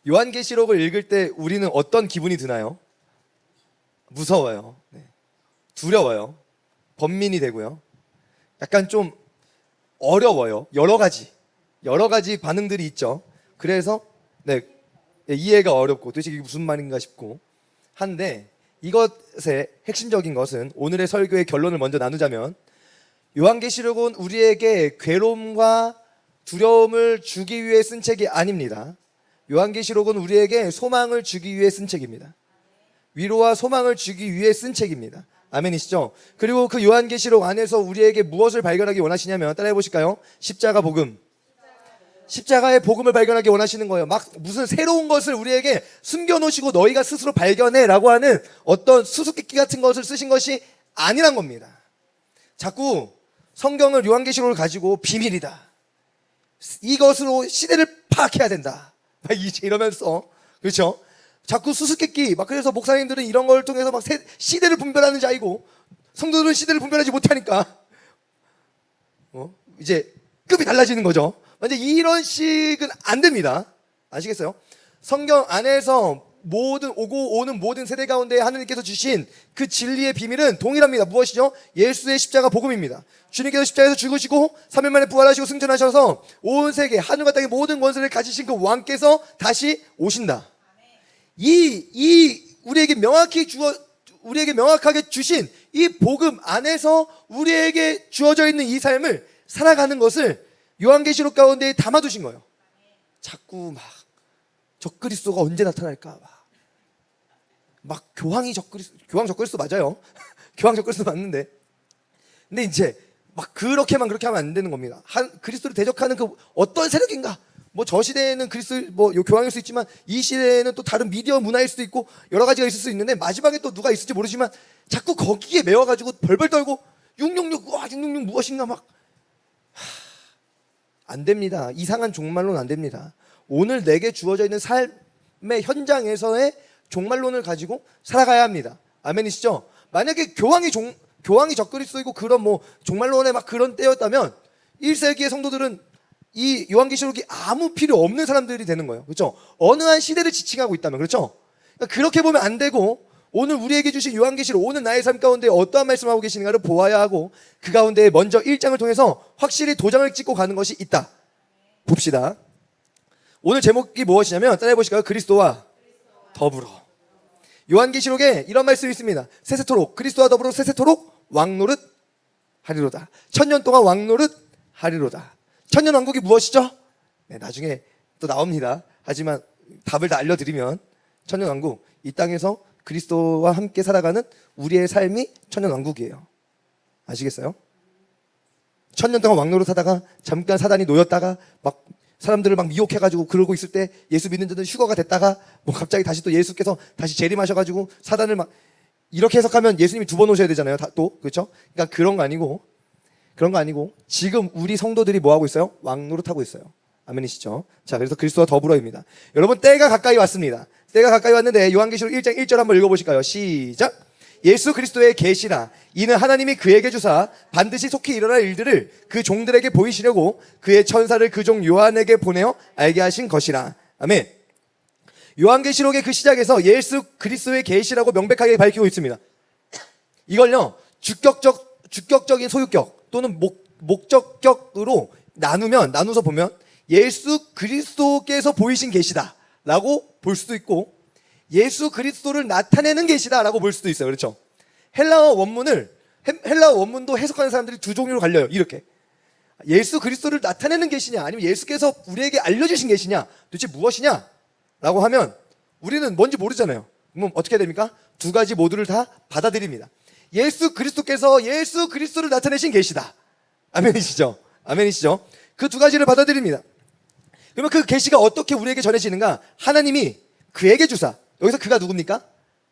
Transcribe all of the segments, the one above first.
요한계시록을 읽을 때 우리는 어떤 기분이 드나요? 무서워요. 네. 두려워요. 번민이 되고요. 약간 좀 어려워요. 여러 가지 반응들이 있죠. 그래서 네, 이해가 어렵고 도대체 이게 무슨 말인가 싶고 한데, 이것의 핵심적인 것은, 오늘의 설교의 결론을 먼저 나누자면, 요한계시록은 우리에게 괴로움과 두려움을 주기 위해 쓴 책이 아닙니다. 요한계시록은 우리에게 소망을 주기 위해 쓴 책입니다. 위로와 소망을 주기 위해 쓴 책입니다. 아멘이시죠? 그리고 그 요한계시록 안에서 우리에게 무엇을 발견하기 원하시냐면, 따라해 보실까요? 십자가 복음. 십자가의 복음을 발견하기 원하시는 거예요. 막 무슨 새로운 것을 우리에게 숨겨놓으시고 너희가 스스로 발견해 라고 하는 어떤 수수께끼 같은 것을 쓰신 것이 아니란 겁니다. 자꾸 성경을, 요한계시록을 가지고 비밀이다, 이것으로 시대를 파악해야 된다, 막 이러면서, 그렇죠? 자꾸 수수께끼, 막 그래서 목사님들은 이런 걸 통해서 막 시대를 분별하는 자이고, 성도들은 시대를 분별하지 못하니까 이제 급이 달라지는 거죠. 근데 이런 식은 안 됩니다. 아시겠어요? 성경 안에서 모든 오고 오는 모든 세대 가운데 하느님께서 주신 그 진리의 비밀은 동일합니다. 무엇이죠? 예수의 십자가 복음입니다. 주님께서 십자가에서 죽으시고 3일 만에 부활하시고 승천하셔서 온 세계 하늘과 땅의 모든 권세를 가지신 그 왕께서 다시 오신다. 우리에게 명확하게 주신 이 복음 안에서 우리에게 주어져 있는 이 삶을 살아가는 것을 요한계시록 가운데 담아두신 거예요. 자꾸 막 적그리스도가 언제 나타날까, 막 교황 적그리스도 맞아요. 교황 적그리스도 맞는데, 근데 이제 막 그렇게 하면 안 되는 겁니다. 그리스도를 대적하는 그 어떤 세력인가, 뭐 저 시대에는 교황일 수 있지만 이 시대에는 또 다른 미디어 문화일 수도 있고 여러 가지가 있을 수 있는데, 마지막에 또 누가 있을지 모르지만 자꾸 거기에 매워가지고 벌벌 떨고 666 무엇인가 막 안 됩니다. 이상한 종말론 안 됩니다. 오늘 내게 주어져 있는 삶의 현장에서의 종말론을 가지고 살아가야 합니다. 아멘이시죠? 만약에 교황이 적그리스도이고 그런 종말론의 막 그런 때였다면 1세기의 성도들은 이 요한계시록이 아무 필요 없는 사람들이 되는 거예요. 그렇죠? 어느 한 시대를 지칭하고 있다면, 그렇죠? 그러니까 그렇게 보면 안 되고, 오늘 우리에게 주신 요한계시록, 오늘 나의 삶 가운데 어떠한 말씀하고 계시는가를 보아야 하고, 그 가운데 먼저 1장을 통해서 확실히 도장을 찍고 가는 것이 있다. 봅시다. 오늘 제목이 무엇이냐면, 따라해 보실까요? 그리스도와 더불어. 요한계시록에 이런 말씀이 있습니다. 세세토록, 그리스도와 더불어 세세토록 왕노릇 하리로다. 1000년 동안 왕노릇 하리로다. 천년왕국이 무엇이죠? 네, 나중에 또 나옵니다. 하지만 답을 다 알려드리면, 천년왕국, 이 땅에서 그리스도와 함께 살아가는 우리의 삶이 천년왕국이에요. 아시겠어요? 1000년 동안 왕노릇 하다가 잠깐 사단이 놓였다가 막 사람들을 막 미혹해가지고 그러고 있을 때 예수 믿는 자들은 휴거가 됐다가 갑자기 다시 또 예수께서 다시 재림하셔가지고 사단을 막, 이렇게 해석하면 예수님이 2번 오셔야 되잖아요. 또 그렇죠? 그러니까 그런 거 아니고 지금 우리 성도들이 뭐 하고 있어요? 왕노릇 하고 있어요. 아멘이시죠? 자, 그래서 그리스도와 더불어입니다. 여러분, 때가 가까이 왔습니다. 때가 가까이 왔는데 요한계시록 1장 1절 한번 읽어보실까요? 시작! 예수 그리스도의 계시라. 이는 하나님이 그에게 주사 반드시 속히 일어날 일들을 그 종들에게 보이시려고 그의 천사를 그 종 요한에게 보내어 알게 하신 것이라. 아멘. 요한계시록의 그 시작에서 예수 그리스도의 계시라고 명백하게 밝히고 있습니다. 이걸요, 주격적인 소유격 또는 목적격으로 나눠서 보면 예수 그리스도께서 보이신 계시다 라고 볼 수도 있고, 예수 그리스도를 나타내는 계시다 라고 볼 수도 있어요. 그렇죠? 헬라어 원문도 해석하는 사람들이 두 종류로 갈려요. 이렇게, 예수 그리스도를 나타내는 계시냐, 아니면 예수께서 우리에게 알려주신 계시냐, 도대체 무엇이냐 라고 하면 우리는 뭔지 모르잖아요. 그럼 어떻게 해야 됩니까? 두 가지 모두를 다 받아들입니다. 예수 그리스도께서 예수 그리스도를 나타내신 계시다. 아멘이시죠? 아멘이시죠? 그 두 가지를 받아들입니다. 그러면 그 계시가 어떻게 우리에게 전해지는가? 하나님이 그에게 주사, 여기서 그가 누굽니까?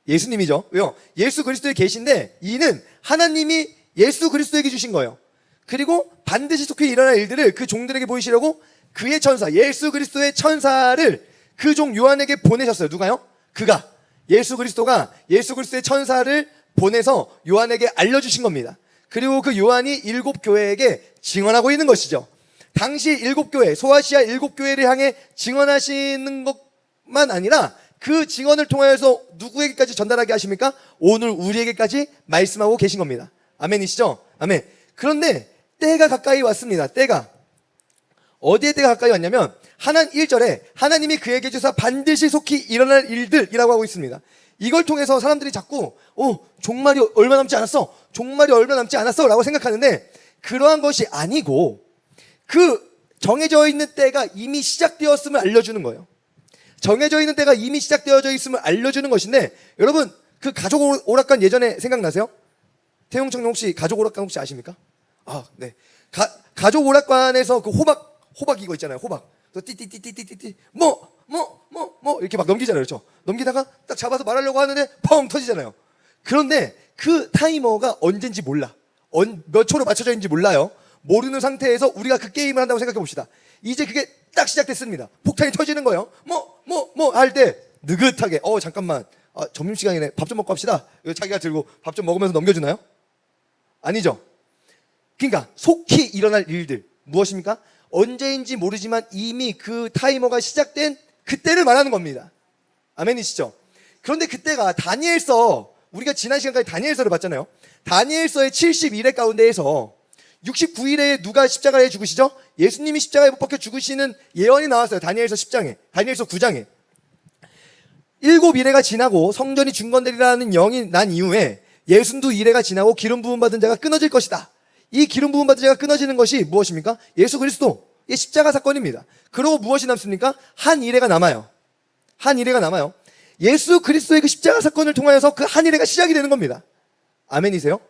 예수님이죠. 왜요? 예수 그리스도의 계시인데 이는 하나님이 예수 그리스도에게 주신 거예요. 그리고 반드시 속히 일어날 일들을 그 종들에게 보이시려고 그의 천사, 예수 그리스도의 천사를 그 종 요한에게 보내셨어요. 누가요? 그가, 예수 그리스도가 예수 그리스도의 천사를 보내서 요한에게 알려주신 겁니다. 그리고 그 요한이 7교회에게 증언하고 있는 것이죠. 당시 7교회, 소아시아 7교회를 향해 증언하시는 뿐만 아니라 그 증언을 통하여서 누구에게까지 전달하게 하십니까? 오늘 우리에게까지 말씀하고 계신 겁니다. 아멘이시죠? 아멘. 그런데 때가 가까이 왔습니다. 때가. 어디에 때가 가까이 왔냐면 1절에 하나님이 그에게 주사 반드시 속히 일어날 일들이라고 하고 있습니다. 이걸 통해서 사람들이 자꾸 종말이 얼마 남지 않았어, 종말이 얼마 남지 않았어 라고 생각하는데, 그러한 것이 아니고 그 정해져 있는 때가 이미 시작되었음을 알려주는 거예요. 정해져 있는 때가 이미 시작되어져 있음을 알려주는 것인데, 여러분 그 가족 오락관 예전에 생각나세요? 태용청룡 혹시 가족 오락관 혹시 아십니까? 네. 가족 오락관에서 그 호박 이거 있잖아요. 호박. 띠띠띠띠띠띠 뭐 이렇게 막 넘기잖아요. 그렇죠? 넘기다가 딱 잡아서 말하려고 하는데 펑 터지잖아요. 그런데 그 타이머가 언젠지 몰라. 몇 초로 맞춰져 있는지 몰라요. 모르는 상태에서 우리가 그 게임을 한다고 생각해 봅시다. 이제 그게 딱 시작됐습니다. 폭탄이 터지는 거예요. 할 때 느긋하게 잠깐만, 점심시간이네, 밥 좀 먹고 합시다. 자기가 들고 밥 좀 먹으면서 넘겨주나요? 아니죠. 그러니까 속히 일어날 일들 무엇입니까? 언제인지 모르지만 이미 그 타이머가 시작된 그때를 말하는 겁니다. 아멘이시죠? 그런데 그때가 다니엘서, 우리가 지난 시간까지 다니엘서를 봤잖아요. 다니엘서의 71회 가운데에서 69일에 누가 십자가에 죽으시죠? 예수님이 십자가에 못 박혀 죽으시는 예언이 나왔어요. 다니엘서 10장에, 다니엘서 9장에 7일회가 지나고 성전이 중건되리라는 영이 난 이후에 62일회가 지나고 기름 부음 받은 자가 끊어질 것이다. 이 기름 부음 받은 자가 끊어지는 것이 무엇입니까? 예수 그리스도의 십자가 사건입니다. 그러고 무엇이 남습니까? 한 일회가 남아요. 한 일회가 남아요. 예수 그리스도의 그 십자가 사건을 통하여서 그 한 일회가 시작이 되는 겁니다. 아멘이세요?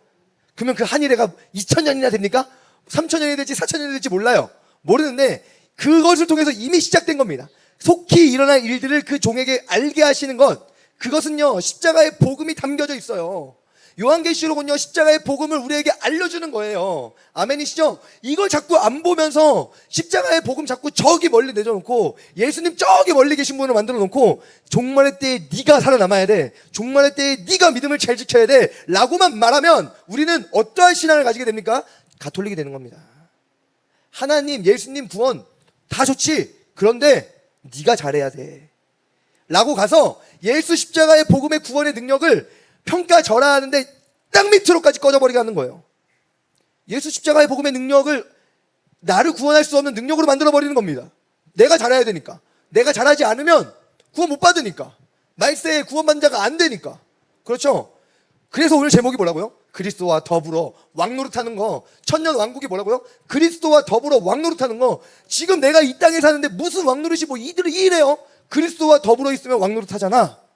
그러면 그 한 일회가 2000년이나 됩니까? 3000년이 될지 4000년이 될지 몰라요. 모르는데 그것을 통해서 이미 시작된 겁니다. 속히 일어날 일들을 그 종에게 알게 하시는 것, 그것은요 십자가의 복음이 담겨져 있어요. 요한계시록은요 십자가의 복음을 우리에게 알려주는 거예요. 아멘이시죠? 이걸 자꾸 안 보면서 십자가의 복음 자꾸 저기 멀리 내려놓고 예수님 저기 멀리 계신 분을 만들어 놓고 종말의 때에 네가 살아남아야 돼, 종말의 때에 네가 믿음을 잘 지켜야 돼 라고만 말하면 우리는 어떠한 신앙을 가지게 됩니까? 가톨릭이 되는 겁니다. 하나님, 예수님 구원 다 좋지, 그런데 네가 잘해야 돼 라고 가서 예수 십자가의 복음의 구원의 능력을 평가절하하는데 땅 밑으로까지 꺼져버리게 하는 거예요. 예수 십자가의 복음의 능력을 나를 구원할 수 없는 능력으로 만들어버리는 겁니다. 내가 잘해야 되니까. 내가 잘하지 않으면 구원 못 받으니까. 말세에 구원받는 자가 안 되니까. 그렇죠? 그래서 오늘 제목이 뭐라고요? 그리스도와 더불어 왕노릇하는 거. 천년 왕국이 뭐라고요? 그리스도와 더불어 왕노릇하는 거. 지금 내가 이 땅에 사는데 무슨 왕노릇이 뭐 이들이 이래요? 그리스도와 더불어 있으면 왕노릇하잖아.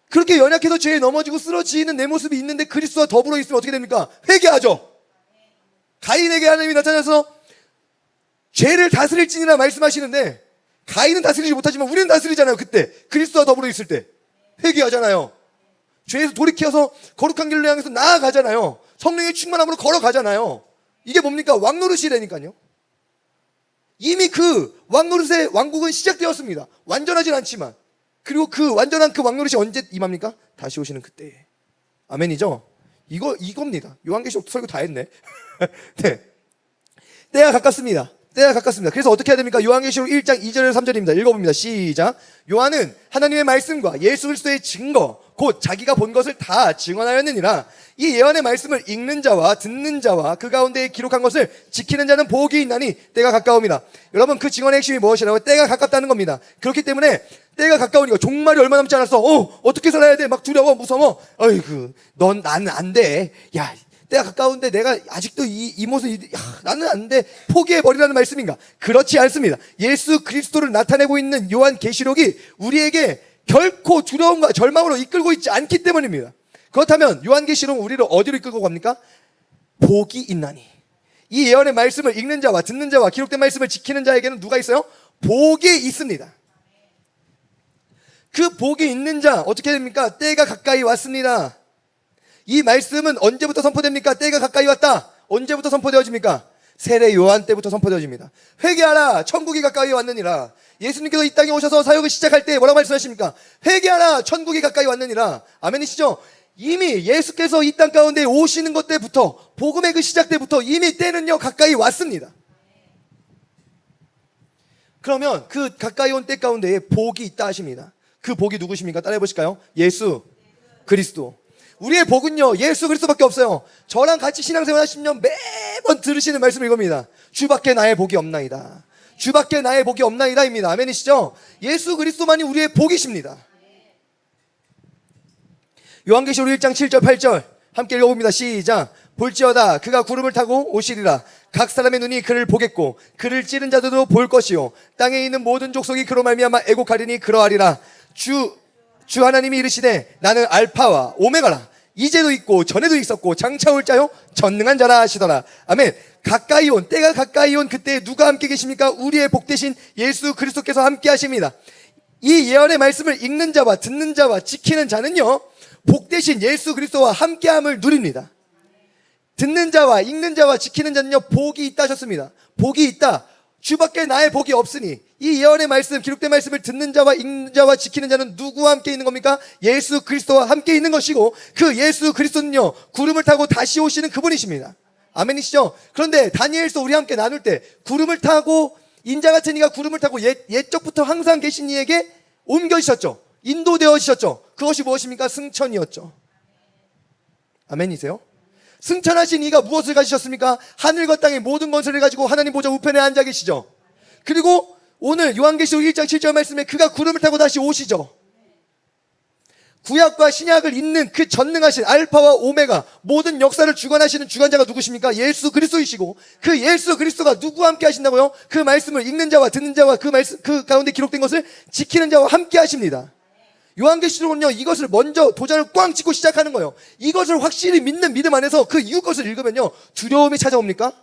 그렇게 연약해서 죄에 넘어지고 쓰러지는 내 모습이 있는데 그리스도와 더불어 있으면 어떻게 됩니까? 회개하죠. 가인에게 하나님이 나타나서 죄를 다스릴지니라 말씀하시는데 가인은 다스리지 못하지만 우리는 다스리잖아요. 그때 그리스도와 더불어 있을 때 회개하잖아요. 죄에서 돌이켜서 거룩한 길로 향해서 나아가잖아요. 성령의 충만함으로 걸어가잖아요. 이게 뭡니까? 왕노릇이라니까요. 이미 그 왕노릇의 왕국은 시작되었습니다. 완전하진 않지만. 그리고 그 완전한 그 왕노릇이 언제 임합니까? 다시 오시는 그때에. 아멘이죠? 이겁니다. 요한계시록 설교 다 했네. 네. 때가 가깝습니다. 때가 가깝습니다. 그래서 어떻게 해야 됩니까? 요한계시록 1장 2절에서 3절입니다. 읽어봅니다. 시작. 요한은 하나님의 말씀과 예수 그리스도의 증거, 곧 자기가 본 것을 다 증언하였느니라. 이 예언의 말씀을 읽는 자와 듣는 자와 그 가운데에 기록한 것을 지키는 자는 복이 있나니 때가 가까움이라. 여러분, 그 증언의 핵심이 무엇이라고요? 때가 가깝다는 겁니다. 그렇기 때문에 때가 가까우니까, 종말이 얼마 남지 않았어. 어떻게 살아야 돼? 막 두려워, 무서워. 어이구, 나는 안 돼. 야, 때가 가까운데 내가 아직도 이 모습, 나는 안 돼. 포기해버리라는 말씀인가? 그렇지 않습니다. 예수 그리스도를 나타내고 있는 요한계시록이 우리에게 결코 두려움과 절망으로 이끌고 있지 않기 때문입니다. 그렇다면 요한계시록은 우리를 어디로 이끌고 갑니까? 복이 있나니. 이 예언의 말씀을 읽는 자와 듣는 자와 기록된 말씀을 지키는 자에게는 누가 있어요? 복이 있습니다. 그 복이 있는 자 어떻게 됩니까? 때가 가까이 왔습니다. 이 말씀은 언제부터 선포됩니까? 때가 가까이 왔다. 언제부터 선포되어집니까? 세례 요한 때부터 선포되어집니다. 회개하라, 천국이 가까이 왔느니라. 예수님께서 이 땅에 오셔서 사역을 시작할 때 뭐라고 말씀하십니까? 회개하라, 천국이 가까이 왔느니라. 아멘이시죠? 이미 예수께서 이 땅 가운데 오시는 것 때부터, 복음의 그 시작 때부터 이미 때는요 가까이 왔습니다. 그러면 그 가까이 온 때 가운데에 복이 있다 하십니다. 그 복이 누구십니까? 따라해 보실까요? 예수 그리스도. 우리의 복은요, 예수 그리스도밖에 없어요. 저랑 같이 신앙생활 하시면 매번 들으시는 말씀은 이겁니다. 주밖에 나의 복이 없나이다. 주밖에 나의 복이 없나이다입니다. 아멘이시죠? 예수 그리스도만이 우리의 복이십니다. 요한계시록 1장 7절 8절 함께 읽어봅니다. 시작. 볼지어다 그가 구름을 타고 오시리라. 각 사람의 눈이 그를 보겠고 그를 찌른 자들도 볼 것이요 땅에 있는 모든 족속이 그로 말미암아 애곡하리니 그러하리라. 주 하나님이 이르시되 나는 알파와 오메가라. 이제도 있고 전에도 있었고 장차 올 자요 전능한 자라 하시더라. 아멘. 가까이 온, 때가 가까이 온 그때 누가 함께 계십니까? 우리의 복 대신 예수 그리스도께서 함께 하십니다. 이 예언의 말씀을 읽는 자와 듣는 자와 지키는 자는요, 복 대신 예수 그리스도와 함께함을 누립니다. 듣는 자와 읽는 자와 지키는 자는요, 복이 있다 하셨습니다. 복이 있다. 주밖에 나의 복이 없으니 이 예언의 말씀, 기록된 말씀을 듣는 자와 읽는 자와 지키는 자는 누구와 함께 있는 겁니까? 예수 그리스도와 함께 있는 것이고, 그 예수 그리스도는요, 구름을 타고 다시 오시는 그분이십니다. 아멘이시죠? 그런데 다니엘서 우리와 함께 나눌 때 구름을 타고, 인자 같은 이가 구름을 타고 옛적부터 항상 계신 이에게 옮겨지셨죠. 인도되어지셨죠. 그것이 무엇입니까? 승천이었죠. 아멘이세요? 승천하신 이가 무엇을 가지셨습니까? 하늘과 땅의 모든 권세를 가지고 하나님 보좌 우편에 앉아 계시죠. 그리고 오늘 요한계시록 1장 7절 말씀에 그가 구름을 타고 다시 오시죠. 구약과 신약을 잇는 그 전능하신 알파와 오메가, 모든 역사를 주관하시는 주관자가 누구십니까? 예수 그리스도이시고, 그 예수 그리스도가 누구와 함께 하신다고요? 그 말씀을 읽는 자와 듣는 자와 그 말씀, 그 가운데 기록된 것을 지키는 자와 함께 하십니다. 요한계시록은요, 이것을 먼저 도장을 꽝 찍고 시작하는 거예요. 이것을 확실히 믿는 믿음 안에서 그 이후 것을 읽으면요, 두려움이 찾아옵니까?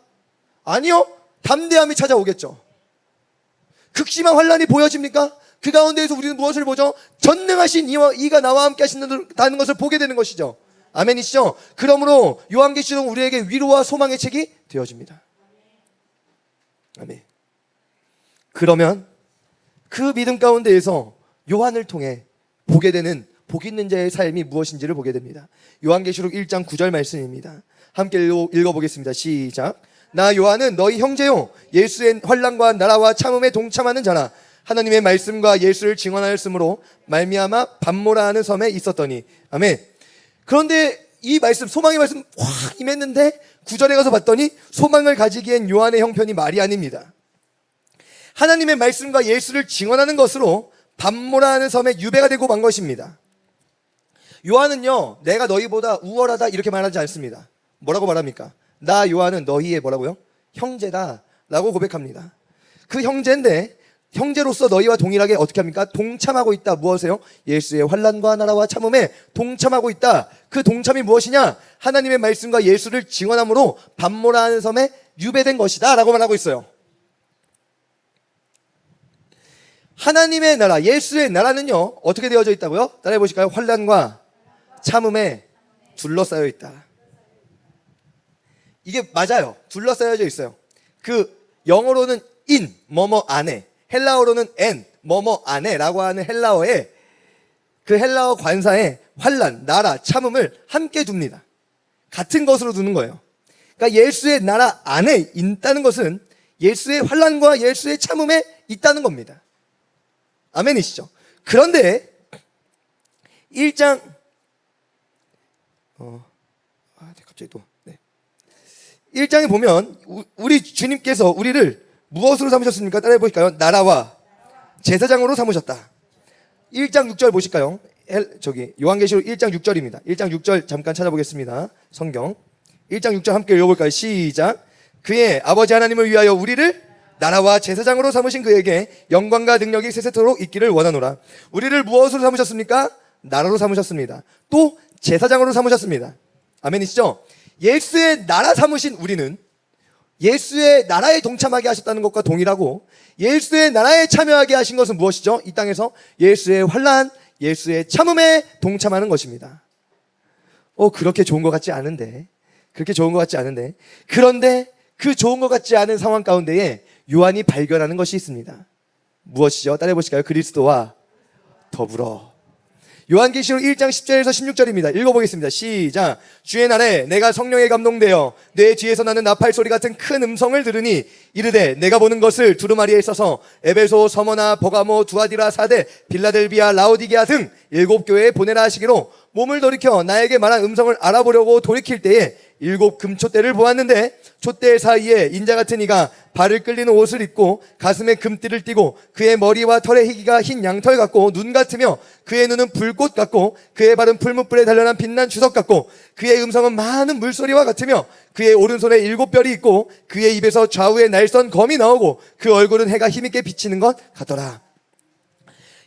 아니요, 담대함이 찾아오겠죠. 극심한 환란이 보여집니까? 그 가운데에서 우리는 무엇을 보죠? 전능하신 이가 나와 함께 하신다는 것을 보게 되는 것이죠. 아멘이시죠? 그러므로 요한계시록은 우리에게 위로와 소망의 책이 되어집니다. 아멘. 그러면 그 믿음 가운데에서 요한을 통해 보게 되는 복 있는 자의 삶이 무엇인지를 보게 됩니다. 요한계시록 1장 9절 말씀입니다. 함께 읽어보겠습니다. 시작. 나 요한은 너희 형제요 예수의 환난과 나라와 참음에 동참하는 자라. 하나님의 말씀과 예수를 증언하였으므로 말미암아 밤모라 하는 섬에 있었더니. 아멘. 그런데 이 말씀, 소망의 말씀 확 임했는데 9절에 가서 봤더니 소망을 가지기엔 요한의 형편이 말이 아닙니다. 하나님의 말씀과 예수를 증언하는 것으로 밤모라 하는 섬에 유배가 되고 만 것입니다. 요한은요, 내가 너희보다 우월하다 이렇게 말하지 않습니다. 뭐라고 말합니까? 나 요한은 너희의 뭐라고요? 형제다 라고 고백합니다. 그 형제인데, 형제로서 너희와 동일하게 어떻게 합니까? 동참하고 있다. 무엇이에요? 예수의 환난과 나라와 참음에 동참하고 있다. 그 동참이 무엇이냐? 하나님의 말씀과 예수를 증언함으로 밤모라 하는 섬에 유배된 것이다 라고 말하고 있어요. 하나님의 나라, 예수의 나라는요, 어떻게 되어져 있다고요? 따라해 보실까요? 환난과 참음에 둘러싸여 있다. 이게 맞아요. 둘러싸여져 있어요. 그 영어로는 in, 뭐뭐 안에, 헬라어로는 en, 뭐뭐 안에라고 하는 헬라어에, 그 헬라어 관사에 환난, 나라, 참음을 함께 둡니다. 같은 것으로 두는 거예요. 그러니까 예수의 나라 안에 있다는 것은 예수의 환난과 예수의 참음에 있다는 겁니다. 아멘이시죠? 그런데 1장 갑자기 또 1장에 보면 우리 주님께서 우리를 무엇으로 삼으셨습니까? 따라해 보실까요? 나라와 제사장으로 삼으셨다. 1장 6절 보실까요? 요한계시록 1장 6절입니다. 1장 6절 잠깐 찾아보겠습니다. 성경 1장 6절 함께 읽어볼까요? 시작. 그의 아버지 하나님을 위하여 우리를 나라와 제사장으로 삼으신 그에게 영광과 능력이 세세토록 있기를 원하노라. 우리를 무엇으로 삼으셨습니까? 나라로 삼으셨습니다. 또 제사장으로 삼으셨습니다. 아멘이시죠? 예수의 나라 삼으신 우리는 예수의 나라에 동참하게 하셨다는 것과 동일하고, 예수의 나라에 참여하게 하신 것은 무엇이죠? 이 땅에서 예수의 환난, 예수의 참음에 동참하는 것입니다. 그렇게 좋은 것 같지 않은데, 그런데 그 좋은 것 같지 않은 상황 가운데에 요한이 발견하는 것이 있습니다. 무엇이죠? 따라해 보실까요? 그리스도와 더불어. 요한계시록 1장 10절에서 16절입니다. 읽어보겠습니다. 시작. 주의 날에 내가 성령에 감동되어 내 뒤에서 나는 나팔 소리 같은 큰 음성을 들으니 이르되 내가 보는 것을 두루마리에 써서 에베소, 서머나, 버가모, 두아디라, 사데, 빌라델비아, 라오디게아 등 7교회에 보내라 하시기로 몸을 돌이켜 나에게 말한 음성을 알아보려고 돌이킬 때에 7 금촛대를 보았는데 촛대 사이에 인자 같은 이가 발을 끌리는 옷을 입고 가슴에 금띠를 띠고 그의 머리와 털의 희기가 흰 양털 같고 눈 같으며 그의 눈은 불꽃 같고 그의 발은 풀무불에 단련한 빛난 주석 같고 그의 음성은 많은 물소리와 같으며 그의 오른손에 7별이 있고 그의 입에서 좌우에 날선 검이 나오고 그 얼굴은 해가 힘있게 비치는 것 같더라.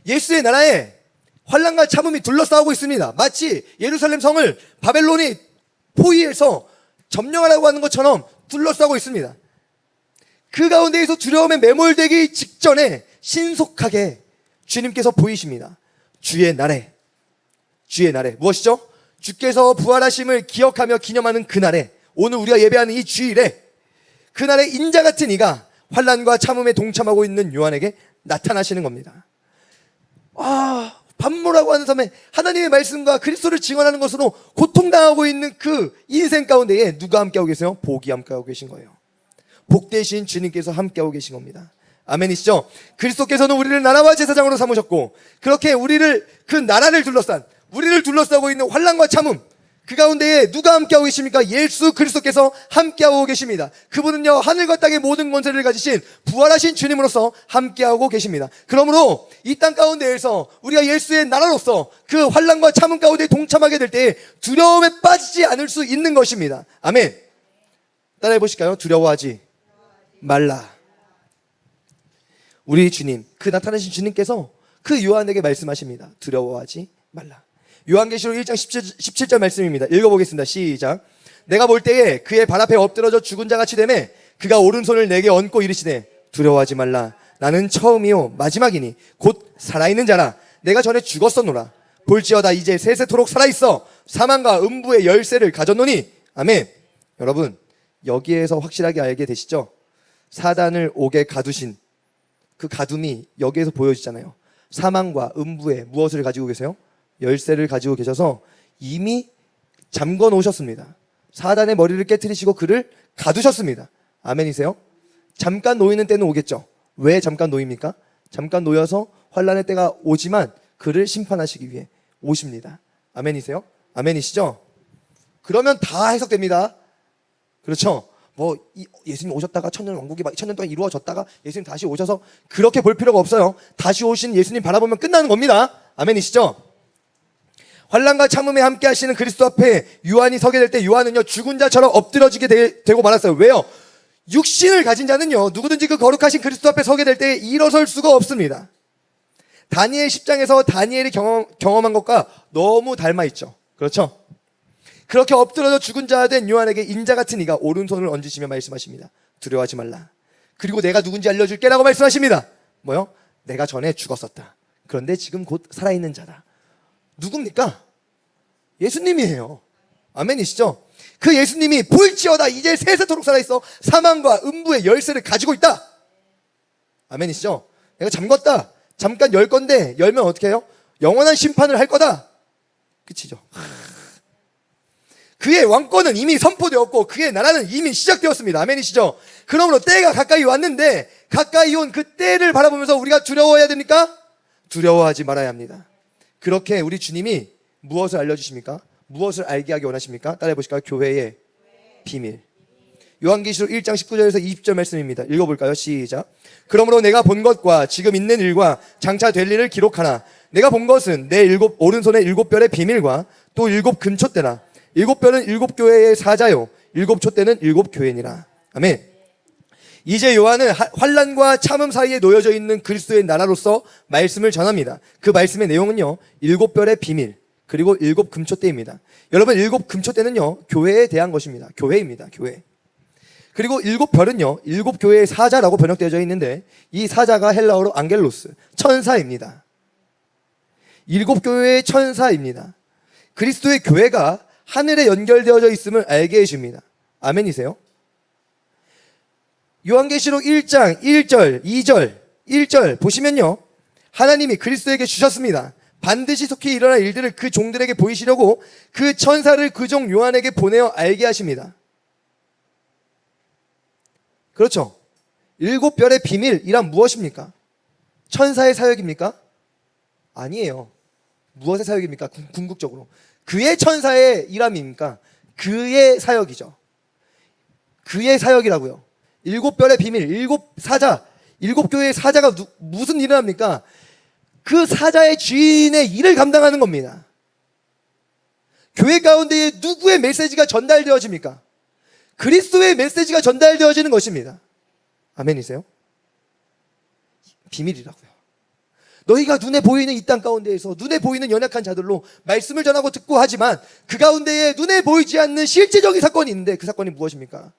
예수의 나라에 환난과 참음이 둘러싸고 있습니다. 마치 예루살렘 성을 바벨론이 포위해서 점령하라고 하는 것처럼 둘러싸고 있습니다. 그 가운데에서 두려움에 매몰되기 직전에 신속하게 주님께서 보이십니다. 주의 날에 무엇이죠? 주께서 부활하심을 기억하며 기념하는 그날에, 오늘 우리가 예배하는 이 주일에 그날에 인자 같은 이가 환난과 참음에 동참하고 있는 요한에게 나타나시는 겁니다. 반모라고 하는 섬에 하나님의 말씀과 그리스도를 증언하는 것으로 고통당하고 있는 그 인생 가운데에 누가 함께하고 계세요? 복이 함께하고 계신 거예요. 복되신 주님께서 함께하고 계신 겁니다. 아멘이시죠? 그리스도께서는 우리를 나라와 제사장으로 삼으셨고 그렇게 우리를 그 나라를 우리를 둘러싸고 있는 환난과 참음, 그 가운데에 누가 함께하고 계십니까? 예수 그리스도께서 함께하고 계십니다. 그분은요, 하늘과 땅의 모든 권세를 가지신 부활하신 주님으로서 함께하고 계십니다. 그러므로 이 땅 가운데에서 우리가 예수의 나라로서 그 환난과 참음 가운데 동참하게 될 때 두려움에 빠지지 않을 수 있는 것입니다. 아멘. 따라해 보실까요? 두려워하지 말라. 우리 주님, 그 나타나신 주님께서 그 요한에게 말씀하십니다. 두려워하지 말라. 요한계시록 1장 17절 말씀입니다. 읽어보겠습니다. 시작. 내가 볼 때에 그의 발 앞에 엎드러져 죽은 자같이 되매 그가 오른손을 내게 얹고 이르시되 두려워하지 말라. 나는 처음이요 마지막이니 곧 살아있는 자라. 내가 전에 죽었었노라. 볼지어다 이제 세세토록 살아있어 사망과 음부의 열쇠를 가졌노니. 아멘. 여러분, 여기에서 확실하게 알게 되시죠? 사단을 옥에 가두신 그 가둠이 여기에서 보여지잖아요. 사망과 음부의 무엇을 가지고 계세요? 열쇠를 가지고 계셔서 이미 잠궈 놓으셨습니다. 사단의 머리를 깨트리시고 그를 가두셨습니다. 아멘이세요? 잠깐 놓이는 때는 오겠죠. 왜 잠깐 놓입니까? 잠깐 놓여서 환난의 때가 오지만 그를 심판하시기 위해 오십니다. 아멘이세요? 아멘이시죠? 그러면 다 해석됩니다. 그렇죠? 예수님 오셨다가 천년 왕국이 막 2000년 동안 이루어졌다가 예수님 다시 오셔서 그렇게 볼 필요가 없어요. 다시 오신 예수님 바라보면 끝나는 겁니다. 아멘이시죠? 환난과 참음에 함께 하시는 그리스도 앞에 요한이 서게 될 때 요한은요, 죽은 자처럼 엎드러지게 되고 말았어요. 왜요? 육신을 가진 자는요, 누구든지 그 거룩하신 그리스도 앞에 서게 될 때 일어설 수가 없습니다. 다니엘 10장에서 다니엘이 경험한 것과 너무 닮아있죠. 그렇죠? 그렇게 엎드려져 죽은 자 된 요한에게 인자 같은 이가 오른손을 얹으시며 말씀하십니다. 두려워하지 말라. 그리고 내가 누군지 알려줄게 라고 말씀하십니다. 뭐요? 내가 전에 죽었었다. 그런데 지금 곧 살아있는 자다. 누굽니까? 예수님이에요. 아멘이시죠? 그 예수님이 볼지어다 이제 세세토록 살아있어 사망과 음부의 열쇠를 가지고 있다. 아멘이시죠? 내가 잠궜다. 잠깐 열 건데 열면 어떻게 해요? 영원한 심판을 할 거다. 끝이죠. 그의 왕권은 이미 선포되었고 그의 나라는 이미 시작되었습니다. 아멘이시죠? 그러므로 때가 가까이 왔는데 가까이 온 그 때를 바라보면서 우리가 두려워해야 됩니까? 두려워하지 말아야 합니다. 그렇게 우리 주님이 무엇을 알려주십니까? 무엇을 알게 하기 원하십니까? 따라해 보실까요? 교회의 비밀. 요한계시록 1장 19절에서 20절 말씀입니다. 읽어볼까요? 시작. 그러므로 내가 본 것과 지금 있는 일과 장차 될 일을 기록하나 내가 본 것은 내 오른손의 7별의 비밀과 또 7 금촛대라. 7별은 7교회의 사자요 7 촛대는 7교회니라. 아멘. 이제 요한은 환난과 참음 사이에 놓여져 있는 그리스도의 나라로서 말씀을 전합니다. 그 말씀의 내용은요, 7별의 비밀 그리고 7 금촛대입니다. 여러분, 7 금촛대는요, 교회에 대한 것입니다. 교회입니다. 교회. 그리고 7별은요, 7교회의 사자라고 번역되어져 있는데 이 사자가 헬라어로 앙겔로스, 천사입니다. 7교회의 천사입니다. 그리스도의 교회가 하늘에 연결되어져 있음을 알게 해줍니다. 아멘이세요? 요한계시록 1장 1절 2절 1절 보시면요, 하나님이 그리스도에게 주셨습니다. 반드시 속히 일어날 일들을 그 종들에게 보이시려고 그 천사를 그 종 요한에게 보내어 알게 하십니다. 그렇죠. 일곱 별의 비밀이란 무엇입니까? 천사의 사역입니까? 아니에요. 무엇의 사역입니까? 궁극적으로 그의 천사의 일함입니까? 그의 사역이죠. 그의 사역이라고요. 일곱 별의 비밀, 일곱 사자, 일곱 교회의 사자가 무슨 일을 합니까? 그 사자의 주인의 일을 감당하는 겁니다. 교회 가운데에 누구의 메시지가 전달되어집니까? 그리스도의 메시지가 전달되어지는 것입니다. 아멘이세요? 비밀이라고요. 너희가 눈에 보이는 이 땅 가운데에서 눈에 보이는 연약한 자들로 말씀을 전하고 듣고 하지만 그 가운데에 눈에 보이지 않는 실제적인 사건이 있는데 그 사건이 무엇입니까?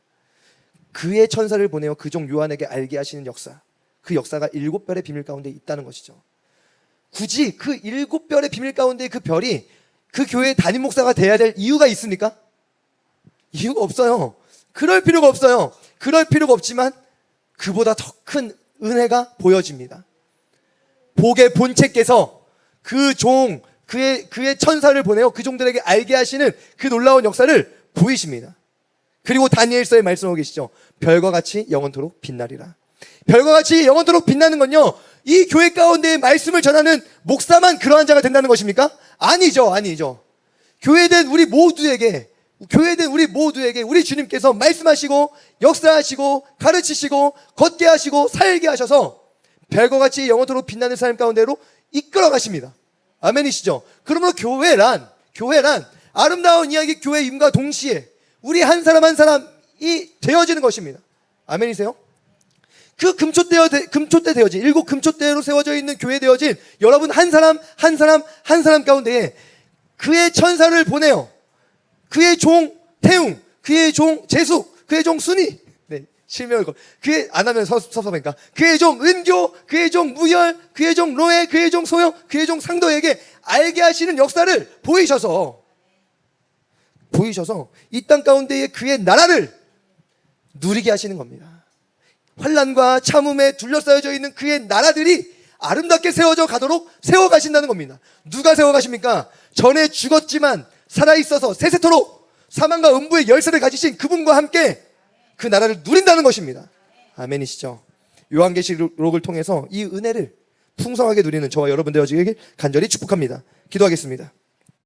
그의 천사를 보내어 그 종 요한에게 알게 하시는 역사. 그 역사가 일곱 별의 비밀 가운데 있다는 것이죠. 굳이 그 일곱 별의 비밀 가운데 그 별이 그 교회의 담임 목사가 돼야 될 이유가 있습니까? 이유가 없어요. 그럴 필요가 없어요. 그럴 필요가 없지만 그보다 더 큰 은혜가 보여집니다. 복의 본체께서 그 종, 그의 천사를 보내어 그 종들에게 알게 하시는 그 놀라운 역사를 보이십니다. 그리고 다니엘서에 말씀하고 계시죠. 별과 같이 영원토록 빛나리라. 별과 같이 영원토록 빛나는 건요, 이 교회 가운데에 말씀을 전하는 목사만 그러한 자가 된다는 것입니까? 아니죠. 교회된 우리 모두에게 우리 주님께서 말씀하시고 역사하시고 가르치시고 걷게 하시고 살게 하셔서 별과 같이 영원토록 빛나는 삶 가운데로 이끌어 가십니다. 아멘이시죠? 그러므로 교회란 아름다운 이야기 교회임과 동시에 우리 한 사람 한 사람이 되어지는 것입니다. 아멘이세요? 그 금초대 되어진 일곱 금초대로 세워져 있는 교회 되어진 여러분 한 사람 가운데에 그의 천사를 보내요. 그의 종 태웅, 그의 종 제숙, 그의 종 순위, 실명을 그의 안 하면 섭섭하니까 그의 종 은교, 그의 종 무열, 그의 종 로에, 그의 종 소영, 그의 종 상도에게 알게 하시는 역사를 보이셔서 이 땅 가운데에 그의 나라를 누리게 하시는 겁니다. 환난과 참음에 둘러싸여져 있는 그의 나라들이 아름답게 세워져 가도록 세워가신다는 겁니다. 누가 세워가십니까? 전에 죽었지만 살아있어서 세세토록 사망과 음부의 열쇠를 가지신 그분과 함께 그 나라를 누린다는 것입니다. 아멘이시죠? 요한계시록을 통해서 이 은혜를 풍성하게 누리는 저와 여러분 되어지길 간절히 축복합니다. 기도하겠습니다.